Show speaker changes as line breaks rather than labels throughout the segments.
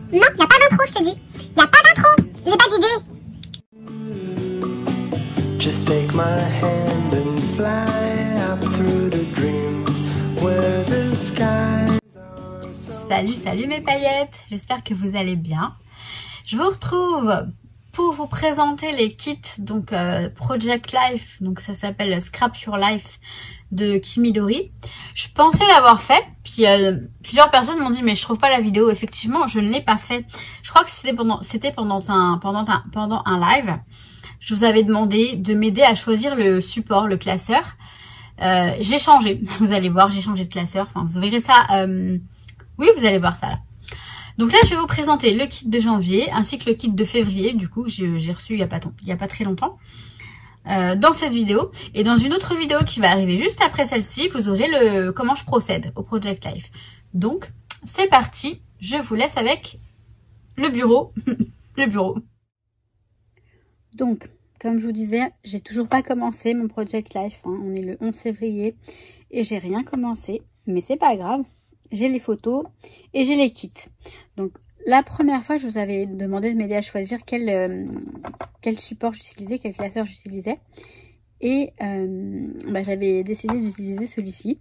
Non, y a pas d'intro, je te dis. Y a pas d'intro. J'ai pas d'idée.
Just take my hand and fly up through the dreams where the sky.
Salut mes paillettes, j'espère que vous allez bien. Je vous retrouve pour vous présenter les kits donc Project Life, donc ça s'appelle Scrap Your Life de Kimidori. Je pensais l'avoir fait, puis plusieurs personnes m'ont dit mais je trouve pas la vidéo. Effectivement, je ne l'ai pas fait. Je crois que c'était pendant un live. Je vous avais demandé de m'aider à choisir le support, le classeur. J'ai changé, vous allez voir, j'ai changé de classeur. Enfin, vous verrez ça. Oui, vous allez voir ça là. Donc là, je vais vous présenter le kit de janvier ainsi que le kit de février, du coup, que j'ai reçu il y a pas très longtemps. Dans cette vidéo. Et dans une autre vidéo qui va arriver juste après celle-ci, vous aurez le comment je procède au Project Life. Donc, c'est parti. Je vous laisse avec le bureau. Le bureau. Donc, comme je vous disais, j'ai toujours pas commencé mon Project Life. Hein. On est le 11 février et j'ai rien commencé. Mais c'est pas grave. J'ai les photos et j'ai les kits. Donc, la première fois, je vous avais demandé de m'aider à choisir quel support j'utilisais, quel classeur j'utilisais. Et j'avais décidé d'utiliser celui-ci.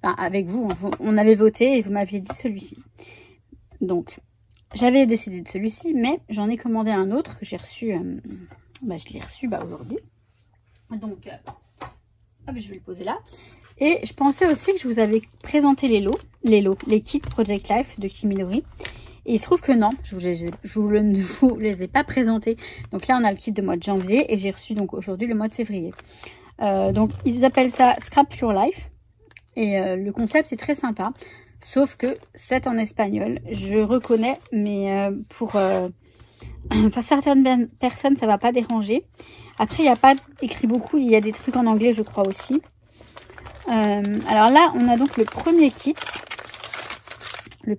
Enfin, avec vous, on avait voté et vous m'aviez dit celui-ci. Donc, j'avais décidé de celui-ci, mais j'en ai commandé un autre que j'ai reçu. Je l'ai reçu aujourd'hui. Donc, hop, je vais le poser là. Et je pensais aussi que je vous avais présenté les kits Project Life de Kimidori. Et il se trouve que non, je ne vous les ai pas présentés. Donc là, on a le kit de mois de janvier et j'ai reçu donc aujourd'hui le mois de février. Donc, ils appellent ça Scrap Your Life. Et le concept est très sympa. Sauf que c'est en espagnol. Je reconnais, mais pour certaines personnes, ça va pas déranger. Après, il n'y a pas écrit beaucoup. Il y a des trucs en anglais, je crois aussi. Alors là, on a donc le premier kit. Le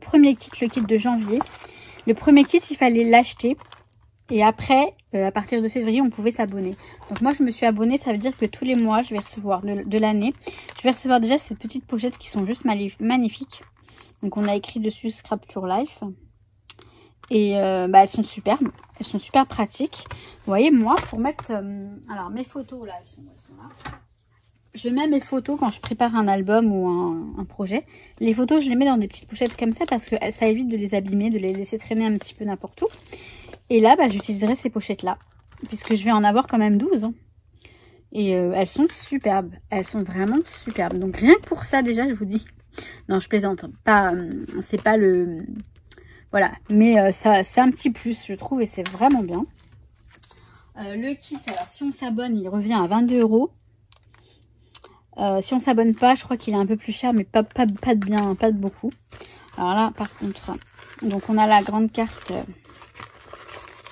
kit de janvier. Le premier kit, il fallait l'acheter. Et après, à partir de février, on pouvait s'abonner. Donc moi, je me suis abonnée. Ça veut dire que tous les mois, je vais recevoir de l'année. Je vais recevoir déjà ces petites pochettes qui sont juste magnifiques. Donc on a écrit dessus Scrap Your Life. Et elles sont superbes. Elles sont super pratiques. Vous voyez, moi, pour mettre... alors, mes photos, là, elles sont là. Je mets mes photos quand je prépare un album ou un projet. Les photos, je les mets dans des petites pochettes comme ça parce que ça évite de les abîmer, de les laisser traîner un petit peu n'importe où. Et là, j'utiliserai ces pochettes-là puisque je vais en avoir quand même 12. Hein. Et elles sont superbes. Elles sont vraiment superbes. Donc, rien que pour ça, déjà, je vous dis... Non, je plaisante. C'est pas le... Voilà. Mais ça, c'est un petit plus, je trouve, et c'est vraiment bien. Le kit, alors, si on s'abonne, il revient à 22 €. Si on s'abonne pas, je crois qu'il est un peu plus cher, mais pas de beaucoup. Alors là, par contre, donc on a la grande carte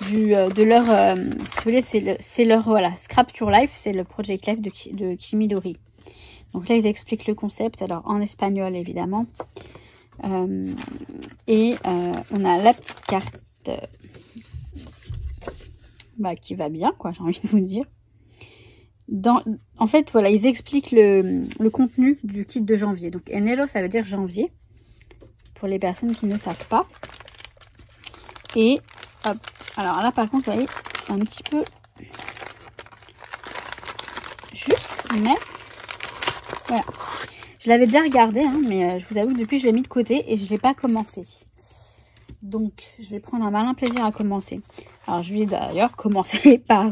de leur, si vous voulez, c'est leur, voilà, Scrap Your Life, c'est le Project Life de Kimidori. Donc là, ils expliquent le concept, alors en espagnol évidemment. Et on a la petite carte qui va bien, quoi, j'ai envie de vous dire. En fait, voilà, ils expliquent le contenu du kit de janvier. Donc, enero, ça veut dire janvier, pour les personnes qui ne savent pas. Et, hop, alors là, par contre, vous voyez, c'est un petit peu juste, mais voilà. Je l'avais déjà regardé, hein, mais je vous avoue que depuis, je l'ai mis de côté et je ne l'ai pas commencé. Donc, je vais prendre un malin plaisir à commencer. Alors, je vais d'ailleurs commencer par...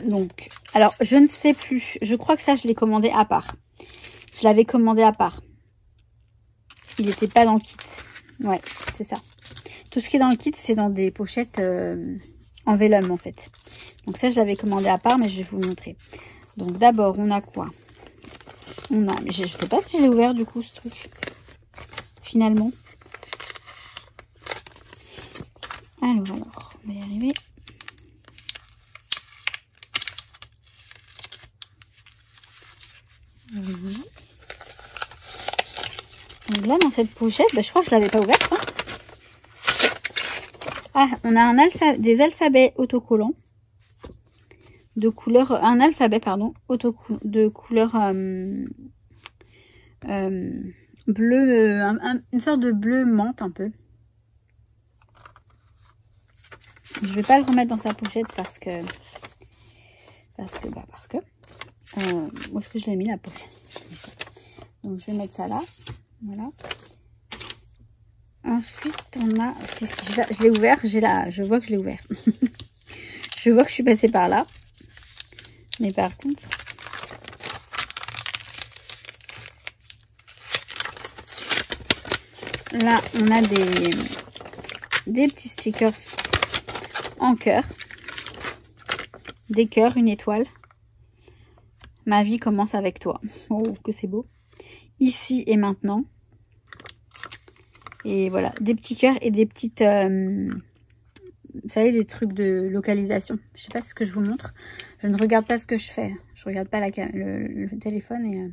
Donc, alors, je ne sais plus. Je crois que ça, je l'ai commandé à part. Je l'avais commandé à part. Il n'était pas dans le kit. Ouais, c'est ça. Tout ce qui est dans le kit, c'est dans des pochettes en vélum, en fait. Donc ça, je l'avais commandé à part, mais je vais vous montrer. Donc, d'abord, on a quoi? On a... Mais je ne sais pas si j'ai ouvert, du coup, ce truc. Finalement. Alors, on va y arriver. Oui. Donc là, dans cette pochette, je crois que je l'avais pas ouverte. Hein. Ah, on a des alphabets autocollants de couleur, un alphabet pardon, de couleur bleu, une sorte de bleu menthe un peu. Je vais pas le remettre dans sa pochette parce que où est-ce que je l'ai mis la pochette? Donc je vais mettre ça là, voilà. Ensuite on a, si, je l'ai ouvert, je vois que je l'ai ouvert. Je vois que je suis passée par là, mais par contre là on a des petits stickers en cœur, des cœurs, une étoile. Ma vie commence avec toi. Oh, que c'est beau. Ici et maintenant. Et voilà, des petits cœurs et des petites... vous savez, les trucs de localisation. Je sais pas ce que je vous montre. Je ne regarde pas ce que je fais. Je regarde pas le téléphone. Et,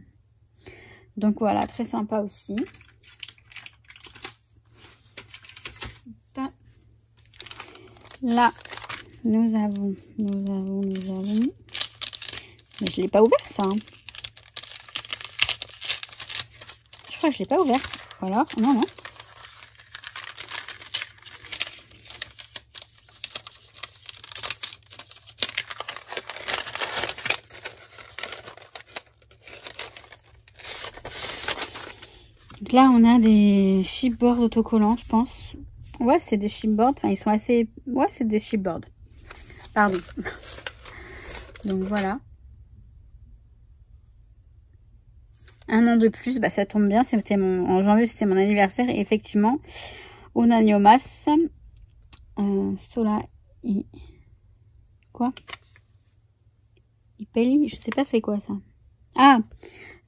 donc voilà, très sympa aussi. Là, nous avons... Mais je l'ai pas ouvert, ça. Hein. Je crois que je l'ai pas ouvert. Ou alors, non, non. Donc là, on a des chipboards autocollants, je pense. Ouais, c'est des chipboards. Enfin, ils sont assez... Ouais, c'est des chipboards. Pardon. Donc voilà. Un an de plus, bah ça tombe bien, c'était en janvier, c'était mon anniversaire. Et effectivement, Unaniomas, Sola, quoi? Ipeli, je sais pas c'est quoi ça. Ah,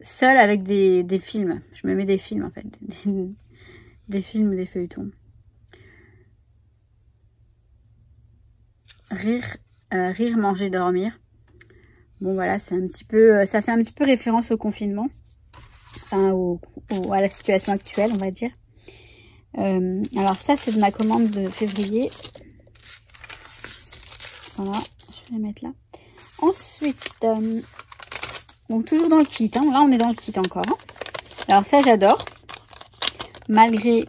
seul avec des films. Je me mets des films en fait, des films, des feuilletons. Rire, manger, dormir. Bon voilà, c'est un petit peu, ça fait un petit peu référence au confinement. Enfin, à la situation actuelle, on va dire. Alors ça, c'est de ma commande de février. Voilà, je vais les mettre là. Ensuite, donc toujours dans le kit. Hein, là, on est dans le kit encore. Hein. Alors ça, j'adore. Malgré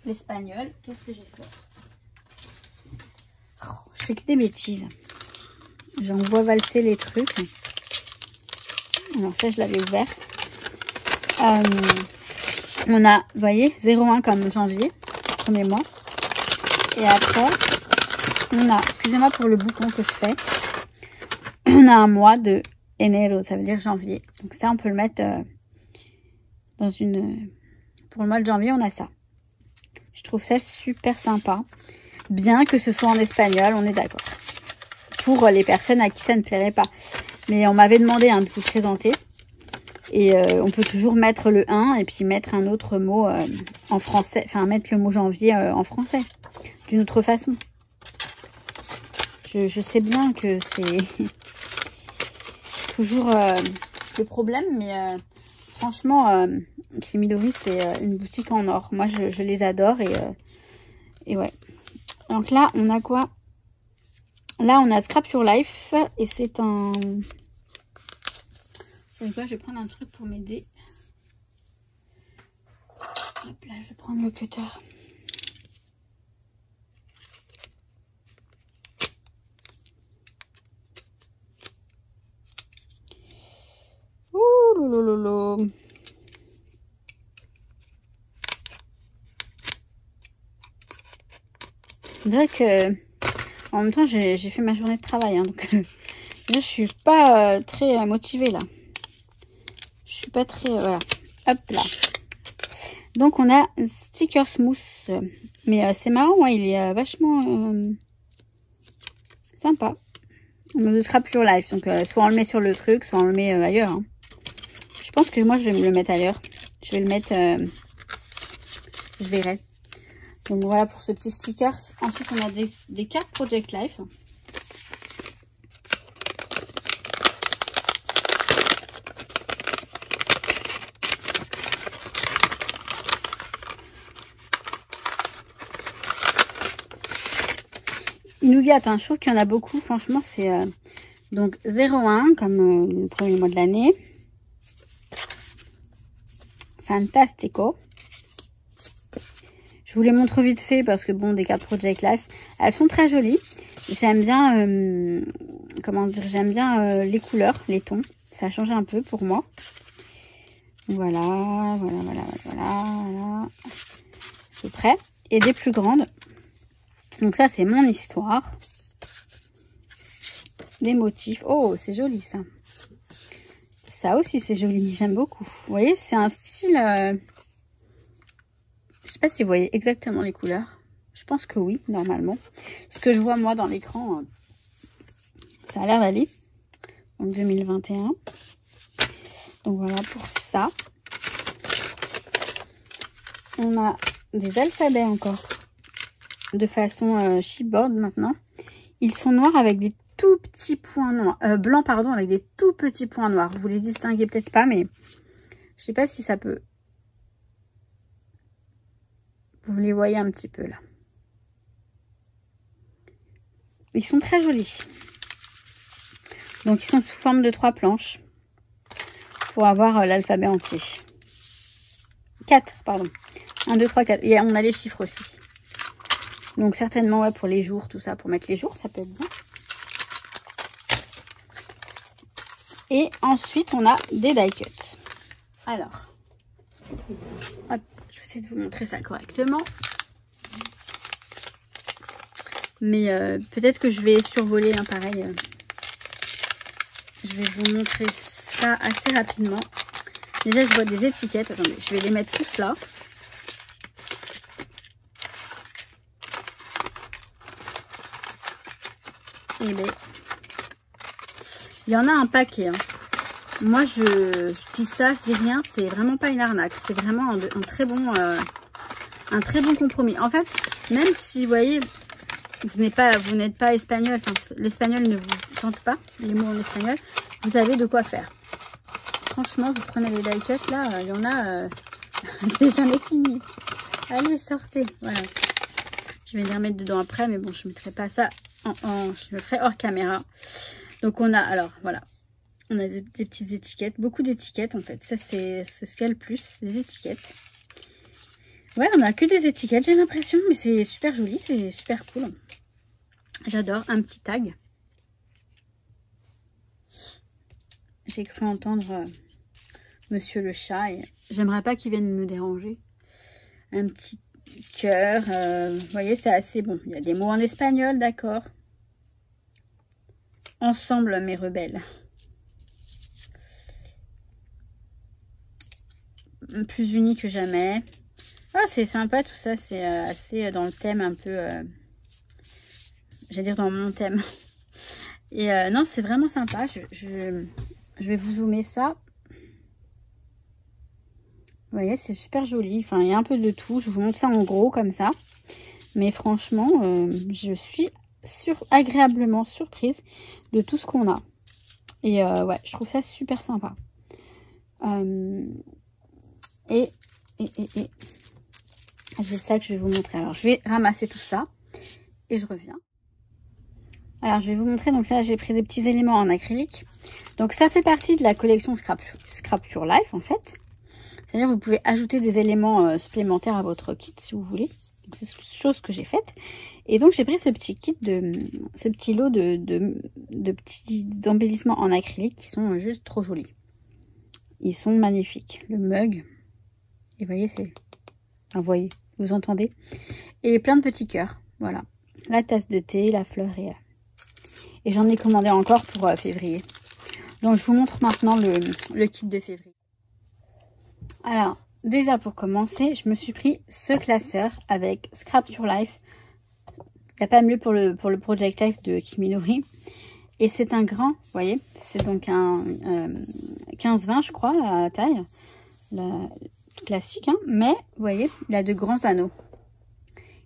l'espagnol, qu'est-ce que j'ai fait? Oh, je fais que des bêtises. J'envoie valser les trucs. Alors ça, je l'avais ouvert. On a, vous voyez, 01 comme janvier, premier mois. Et après, on a, excusez-moi pour le bouton que je fais, on a un mois de enero, ça veut dire janvier. Donc ça, on peut le mettre dans une... Pour le mois de janvier, on a ça. Je trouve ça super sympa. Bien que ce soit en espagnol, on est d'accord. Pour les personnes à qui ça ne plairait pas. Mais on m'avait demandé de vous présenter. Et on peut toujours mettre le 1 et puis mettre un autre mot en français. Enfin, mettre le mot janvier en français. D'une autre façon. Je sais bien que c'est toujours le problème. Mais franchement, Kimidori, c'est une boutique en or. Moi, je les adore. Et ouais. Donc là, on a quoi? Là, on a Scrap Your Life et c'est un... C'est quoi? Je vais prendre un truc pour m'aider. Hop là, je vais prendre le cutter. Ouh lolololo. C'est vrai que... En même temps, j'ai fait ma journée de travail, hein, donc là, je suis pas très motivée là. Je suis pas très... voilà. Hop là. Donc, on a un sticker mousse. Mais c'est marrant, hein, il est vachement sympa. On me Scrap Your Life. Donc, soit on le met sur le truc, soit on le met ailleurs. Hein. Je pense que moi, je vais me le mettre ailleurs. Je vais le mettre... je verrai. Donc voilà pour ce petit sticker. Ensuite, on a des cartes Project Life. Ils nous gâtent, hein. Je trouve qu'il y en a beaucoup. Franchement, c'est donc 01 comme le premier mois de l'année. Fantastico. Je vous les montre vite fait parce que bon, des cartes Project Life, elles sont très jolies. J'aime bien, comment dire, j'aime bien les couleurs, les tons. Ça a changé un peu pour moi. Voilà. À peu près. Et des plus grandes. Donc ça, c'est mon histoire. Des motifs. Oh, c'est joli ça. Ça aussi, c'est joli. J'aime beaucoup. Vous voyez, c'est un style... Je sais pas si vous voyez exactement les couleurs. Je pense que oui, normalement. Ce que je vois, moi, dans l'écran, ça a l'air d'aller. Donc, 2021. Donc, voilà pour ça. On a des alphabets encore. De façon chipboard maintenant. Ils sont noirs avec des tout petits points noirs. Blancs, pardon, avec des tout petits points noirs. Vous les distinguez peut-être pas, mais je sais pas si ça peut... Vous les voyez un petit peu là. Ils sont très jolis. Donc ils sont sous forme de 3 planches. Pour avoir l'alphabet entier. 4, pardon. 1, 2, 3, 4. Et on a les chiffres aussi. Donc certainement ouais, pour les jours, tout ça, pour mettre les jours, ça peut être bien. Et ensuite on a des die cuts. Alors, hop, je vais essayer de vous montrer ça correctement. Mais peut-être que je vais survoler, hein, pareil. Je vais vous montrer ça assez rapidement. Déjà je vois des étiquettes. Attendez, je vais les mettre tous là. Et bien, il y en a un paquet. Hein. Moi, je dis ça, je dis rien. C'est vraiment pas une arnaque. C'est vraiment un très bon compromis. En fait, même si, vous voyez, vous n'êtes pas espagnol, enfin, l'espagnol ne vous tente pas, les mots en espagnol, vous avez de quoi faire. Franchement, vous prenez les die cuts, là, il y en a, c'est jamais fini. Allez, sortez. Voilà. Je vais les remettre dedans après, mais bon, je ne mettrai pas ça je le ferai hors caméra. Donc on a, alors voilà, on a des petites étiquettes, beaucoup d'étiquettes en fait. Ça c'est ce qu'il y a le plus, des étiquettes. Ouais, on a que des étiquettes, j'ai l'impression, mais c'est super joli, c'est super cool. J'adore. Un petit tag. J'ai cru entendre Monsieur le chat et j'aimerais pas qu'il vienne me déranger. Un petit cœur, vous voyez, c'est assez bon. Il y a des mots en espagnol, d'accord. Ensemble, mes rebelles. Plus unis que jamais. Ah, c'est sympa tout ça, c'est assez dans le thème un peu... j'allais dire dans mon thème. Et non, c'est vraiment sympa. Je vais vous zoomer ça. Vous voyez, c'est super joli. Enfin, il y a un peu de tout. Je vous montre ça en gros comme ça. Mais franchement, je suis agréablement surprise de tout ce qu'on a. Et ouais, je trouve ça super sympa. Et j'ai ça que je vais vous montrer. Alors, je vais ramasser tout ça et je reviens. Alors, je vais vous montrer. Donc ça, j'ai pris des petits éléments en acrylique. Donc ça fait partie de la collection Scrap Your Life en fait. C'est-à-dire vous pouvez ajouter des éléments supplémentaires à votre kit si vous voulez. C'est chose que j'ai faite. Et donc j'ai pris ce petit kit, ce petit lot de petits embellissements en acrylique qui sont juste trop jolis. Ils sont magnifiques. Le mug. Et vous voyez, c'est... Enfin, vous voyez, vous entendez. Et plein de petits cœurs. Voilà. La tasse de thé, la fleur et j'en ai commandé encore pour février. Donc je vous montre maintenant le kit de février. Alors, déjà pour commencer, je me suis pris ce classeur avec Scrap Your Life. Il n'y a pas mieux pour le Project Life de Kiminori. Et c'est un grand, vous voyez, c'est donc un 15-20 je crois, la taille. Classique, hein, mais vous voyez, il a de grands anneaux.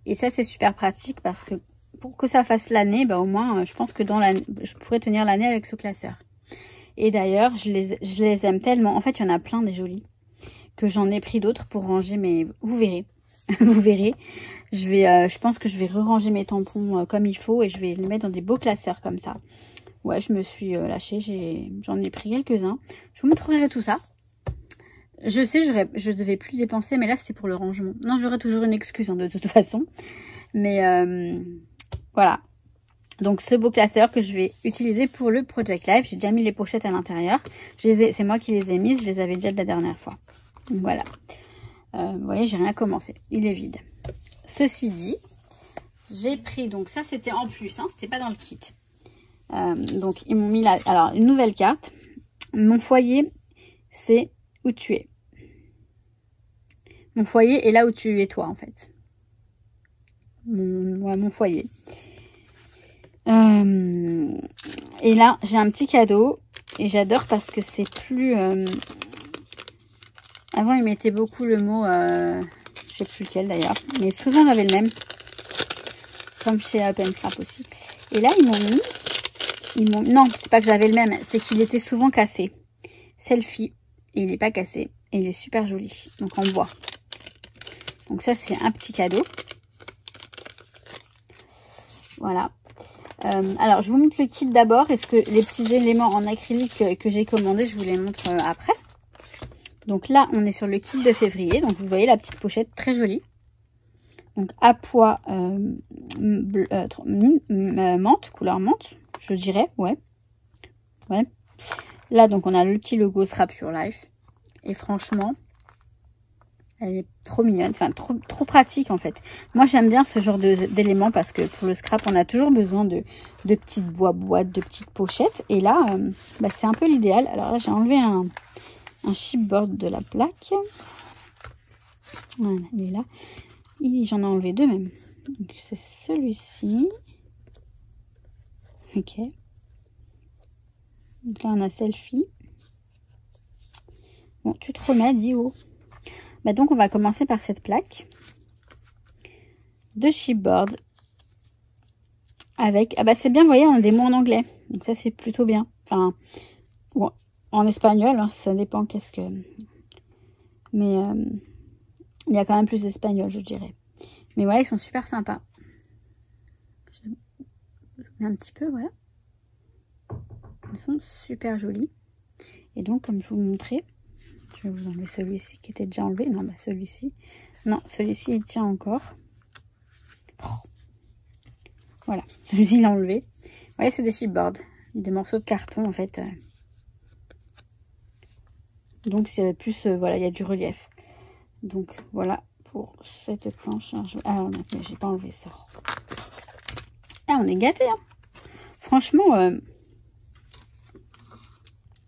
Et ça c'est super pratique parce que pour que ça fasse l'année, bah, au moins je pense que dans l'année, je pourrais tenir l'année avec ce classeur. Et d'ailleurs, je les aime tellement. En fait, il y en a plein des jolis. Que j'en ai pris d'autres pour ranger mes... Vous verrez. Vous verrez. Je pense que je vais re-ranger mes tampons comme il faut. Et je vais les mettre dans des beaux classeurs comme ça. Ouais, je me suis lâchée. J'en ai pris quelques-uns. Je vous montrerai tout ça. Je sais, je devais plus dépenser, mais là, c'était pour le rangement. Non, j'aurai toujours une excuse, hein, de toute façon. Mais voilà. Donc, ce beau classeur que je vais utiliser pour le Project Life. J'ai déjà mis les pochettes à l'intérieur. C'est moi qui les ai mises. Je les avais déjà de la dernière fois. Donc, voilà. Vous voyez, j'ai rien commencé. Il est vide. Ceci dit, j'ai pris... Donc, ça, c'était en plus. Hein, c'était pas dans le kit. Donc, ils m'ont mis là... Alors, une nouvelle carte. Mon foyer, c'est où tu es. Mon foyer est là où tu es toi, en fait. Mon foyer. Et là, j'ai un petit cadeau. Et j'adore parce que c'est plus... Avant, ils mettaient beaucoup le mot... je sais plus lequel d'ailleurs. Mais souvent, on avait le même. Comme chez Open Scrap aussi. Et là, ils m'ont mis... Non, c'est pas que j'avais le même. C'est qu'il était souvent cassé. Selfie. Et il n'est pas cassé. Et il est super joli. Donc, en bois. Donc, ça, c'est un petit cadeau. Voilà. Alors, je vous montre le kit d'abord. Est-ce que les petits éléments en acrylique que j'ai commandés, je vous les montre après. Donc là, on est sur le kit de février. Donc, vous voyez la petite pochette très jolie. Donc, à pois menthe, couleur menthe, je dirais. Ouais. Ouais. Là, donc, on a le petit logo Scrap Your Life. Et franchement, elle est trop mignonne. Enfin, trop pratique, en fait. Moi, j'aime bien ce genre d'éléments parce que pour le scrap, on a toujours besoin de petites boîtes, de petites pochettes. Et là, bah, c'est un peu l'idéal. Alors là, j'ai enlevé un chipboard de la plaque. Voilà, il est là. J'en ai enlevé deux même. Donc, c'est celui-ci. Ok. Donc là, on a selfie. Bon, tu te remets, Dio. Bah donc, on va commencer par cette plaque de chipboard. Avec... Ah bah, c'est bien, vous voyez, on a des mots en anglais. Donc ça, c'est plutôt bien. Enfin, bon, en espagnol, hein, ça dépend qu'est-ce que... Mais il y a quand même plus d'espagnol, je dirais. Mais ouais, ils sont super sympas. Je mets un petit peu, voilà. Ils sont super jolis. Et donc, comme je vous montrais, je vais vous enlever celui-ci qui était déjà enlevé. Non, bah celui-ci. Non, celui-ci, il tient encore. Oh. Voilà, celui-ci, il l'a enlevé. Vous voyez, c'est des chipboards. Des morceaux de carton, en fait. Donc, c'est plus... voilà, il y a du relief. Donc, voilà pour cette planche. Ah non, mais j'ai pas enlevé ça. Ah, on est gâtés, hein. Franchement...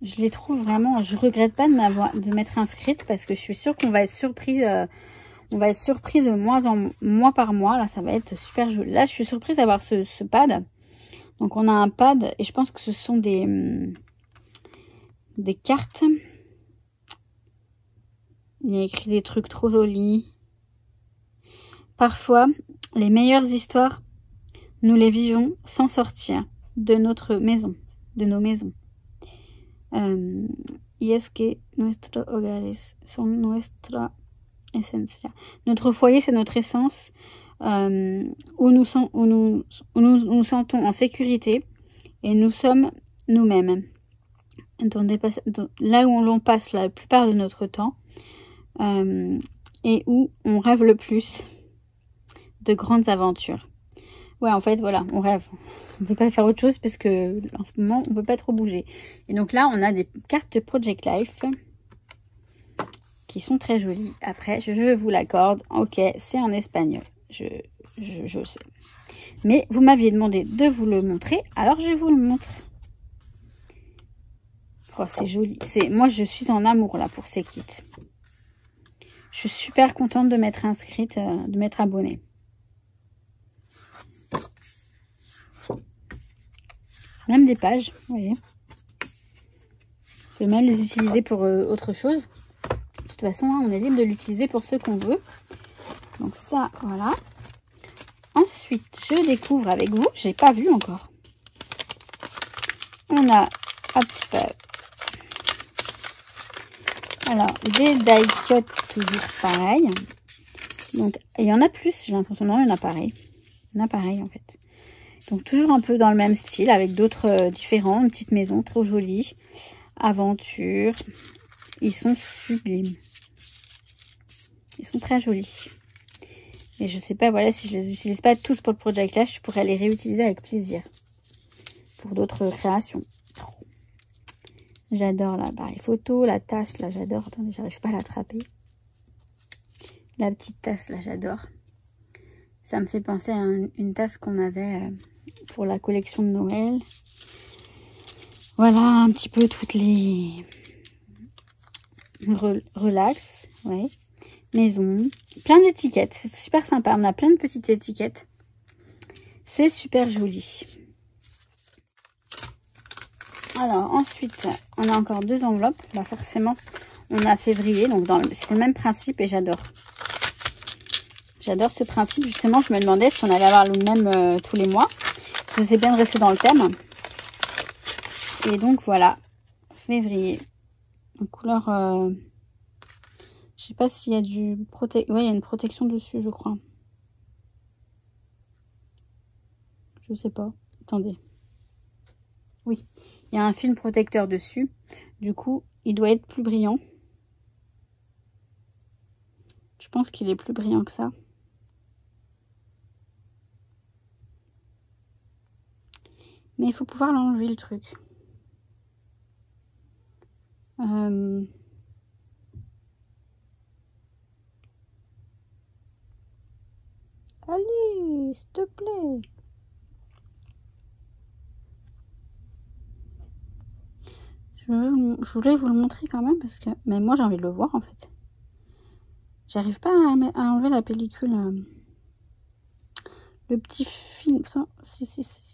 je les trouve vraiment, je regrette pas de m'être inscrite parce que je suis sûre qu'on va être surpris, de mois par mois. Là, ça va être super joli. Là, je suis surprise d'avoir ce pad. Donc, on a un pad et je pense que ce sont des cartes. Il y a écrit des trucs trop jolis. Parfois, les meilleures histoires, nous les vivons sans sortir de notre maison, de nos maisons. Y es que nuestros hogares son nuestra esencia. Notre foyer, c'est notre essence, où nous sentons en sécurité et nous sommes nous-mêmes. Là où l'on passe la plupart de notre temps et où on rêve le plus de grandes aventures. Ouais, en fait, voilà, on rêve. On peut pas faire autre chose parce que en ce moment, on peut pas trop bouger. Et donc là, on a des cartes Project Life qui sont très jolies. Après, je vous l'accorde. Ok, c'est en espagnol. Je sais. Mais vous m'aviez demandé de vous le montrer. Alors, je vous le montre. Oh, c'est joli. Moi, je suis en amour là pour ces kits. Je suis super contente de m'être inscrite, de m'être abonnée. Même des pages, vous voyez. On peut même les utiliser pour autre chose. De toute façon, hein, on est libre de l'utiliser pour ce qu'on veut. Donc ça, voilà. Ensuite, je découvre avec vous. J'ai pas vu encore. On a, hop, alors des die cut toujours pareil. Donc il y en a plus. J'ai l'impression non, il y en a pareil. Il y en a pareil en fait. Donc toujours un peu dans le même style avec d'autres différents. Une petite maison trop jolie. Aventure. Ils sont sublimes. Ils sont très jolis. Et je sais pas, voilà, si je les utilise pas tous pour le Project Lash, je pourrais les réutiliser avec plaisir. Pour d'autres créations. J'adore l'appareil photo, la tasse, là, j'adore. Attendez, j'arrive pas à l'attraper. La petite tasse, là, j'adore. Ça me fait penser à une tasse qu'on avait pour la collection de Noël. Voilà, un petit peu toutes les... Relax, ouais. Maison. Plein d'étiquettes. C'est super sympa. On a plein de petites étiquettes. C'est super joli. Alors, ensuite, on a encore 2 enveloppes. Là, forcément, on a février. Donc, sur le même principe et j'adore. J'adore ce principe. Justement, je me demandais si on allait avoir le même tous les mois. Je sais bien de rester dans le thème. Et donc, voilà. Février. En couleur... je sais pas s'il y a du... Ouais, il y a une protection dessus, je crois. Je sais pas. Attendez. Oui. Il y a un film protecteur dessus. Du coup, il doit être plus brillant. Je pense qu'il est plus brillant que ça. Mais il faut pouvoir l'enlever, le truc. Allez, s'il te plaît. Je voulais vous le montrer quand même parce que... Mais moi, j'ai envie de le voir en fait. J'arrive pas à enlever la pellicule. Le petit film... Si,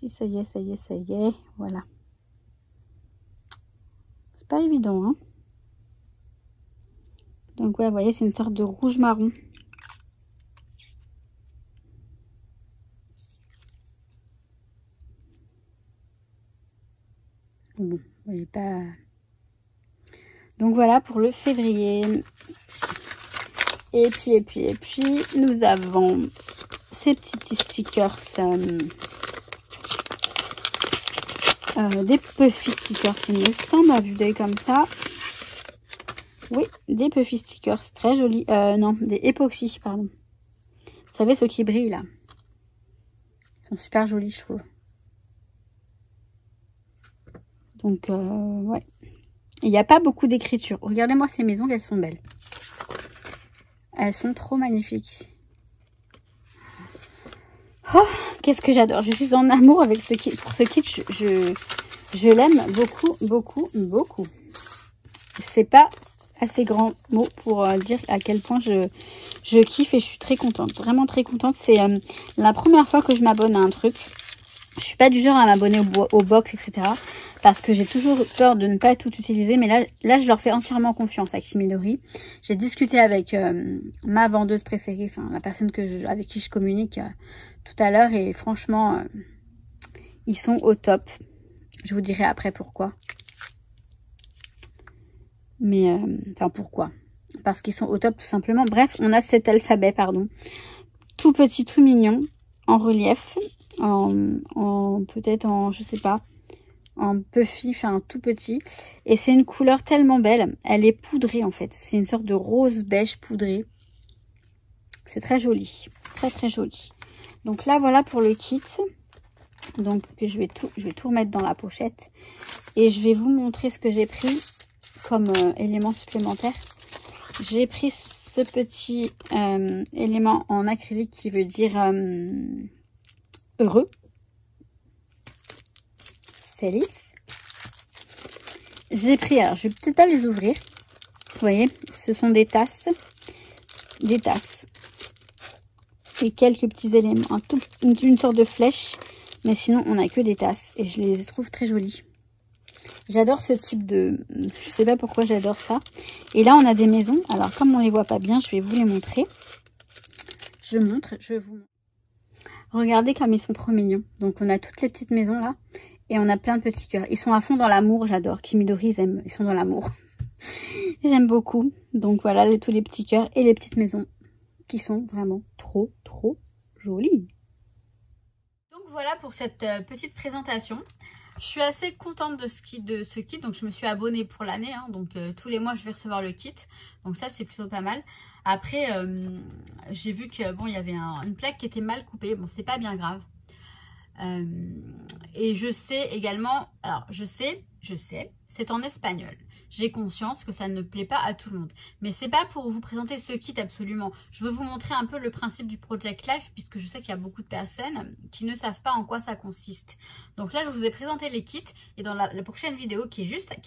ça y est. Voilà. C'est pas évident, hein. Donc ouais, vous voyez, c'est une sorte de rouge marron. Bon, vous voyez pas... Donc voilà pour le février. Et puis, nous avons ces petits stickers, des Puffy stickers, il me semble, à vue d'œil comme ça. Oui, des Puffy stickers, très jolis. Non, des époxy, pardon. Vous savez, ceux qui brillent, là. Ils sont super jolis, je trouve. Donc, ouais. Il n'y a pas beaucoup d'écriture. Regardez-moi ces maisons, elles sont belles. Elles sont trop magnifiques. Oh, qu'est-ce que j'adore. Je suis en amour avec ce kit. Pour ce kit, je l'aime beaucoup. C'est pas assez grand mot pour dire à quel point je kiffe et je suis très contente. Vraiment très contente. C'est la première fois que je m'abonne à un truc. Je suis pas du genre à m'abonner au box, etc. Parce que j'ai toujours peur de ne pas tout utiliser. Mais là je leur fais entièrement confiance à Kimidori. J'ai discuté avec ma vendeuse préférée, enfin la personne avec qui je communique tout à l'heure. Et franchement, ils sont au top. Je vous dirai après pourquoi. Mais, enfin pourquoi? Parce qu'ils sont au top tout simplement. Bref, on a cet alphabet, pardon. Tout petit, tout mignon, en relief. Peut-être en, je sais pas, en puffy, enfin tout petit. Et c'est une couleur tellement belle. Elle est poudrée en fait. C'est une sorte de rose beige poudré. C'est très joli. Très joli. Donc là, voilà pour le kit. Donc je vais tout remettre dans la pochette. Et je vais vous montrer ce que j'ai pris comme élément supplémentaire. J'ai pris ce petit élément en acrylique qui veut dire heureux. Feliz. J'ai pris, alors je vais peut-être pas les ouvrir. Vous voyez, ce sont des tasses. Et quelques petits éléments, une sorte de flèche. Mais sinon, on n'a que des tasses. Et je les trouve très jolies. J'adore ce type de... Je sais pas pourquoi j'adore ça. Et là, on a des maisons. Alors, comme on les voit pas bien, je vais vous les montrer. Je vous montre. Regardez comme ils sont trop mignons. Donc, on a toutes les petites maisons là. Et on a plein de petits cœurs. Ils sont à fond dans l'amour, j'adore. Kimidori, ils sont dans l'amour. J'aime beaucoup. Donc, voilà tous les petits cœurs et les petites maisons qui sont vraiment trop jolies. Donc, voilà pour cette petite présentation. Je suis assez contente de ce kit, donc je me suis abonnée pour l'année, hein, donc tous les mois je vais recevoir le kit, donc ça c'est plutôt pas mal. Après j'ai vu que bon il y avait une plaque qui était mal coupée, bon c'est pas bien grave. Et je sais également, alors je sais, c'est en espagnol. J'ai conscience que ça ne plaît pas à tout le monde. Mais c'est pas pour vous présenter ce kit absolument. Je veux vous montrer un peu le principe du Project Life, puisque je sais qu'il y a beaucoup de personnes qui ne savent pas en quoi ça consiste. Donc là, je vous ai présenté les kits. Et dans la prochaine vidéo qui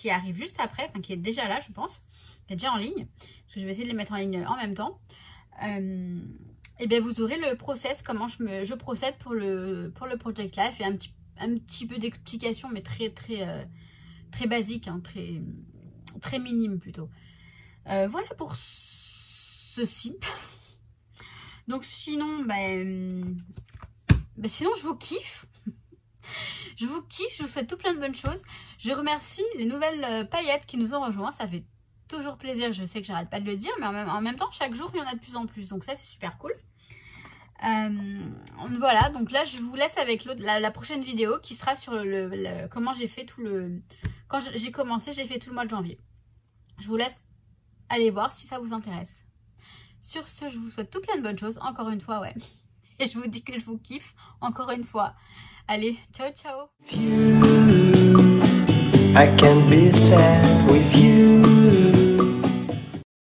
arrive juste après, enfin qui est déjà là, je pense, qui est déjà en ligne, parce que je vais essayer de les mettre en ligne en même temps. Et bien vous aurez le process, comment je procède pour le Project Life, et un petit peu d'explication, mais très basique, hein, très minime plutôt. Voilà pour ceci. Donc sinon, sinon je vous kiffe. Je vous souhaite tout plein de bonnes choses. Je remercie les nouvelles paillettes qui nous ont rejoints, ça fait toujours plaisir, je sais que j'arrête pas de le dire, mais en même temps chaque jour il y en a de plus en plus, donc ça c'est super cool. Voilà, donc là je vous laisse avec la prochaine vidéo qui sera sur comment j'ai fait quand j'ai commencé, j'ai fait tout le mois de janvier. Je vous laisse aller voir si ça vous intéresse. Sur ce, je vous souhaite tout plein de bonnes choses, encore une fois, ouais. Et je vous dis que je vous kiffe, encore une fois. Allez, ciao ciao.
I can be sad with you.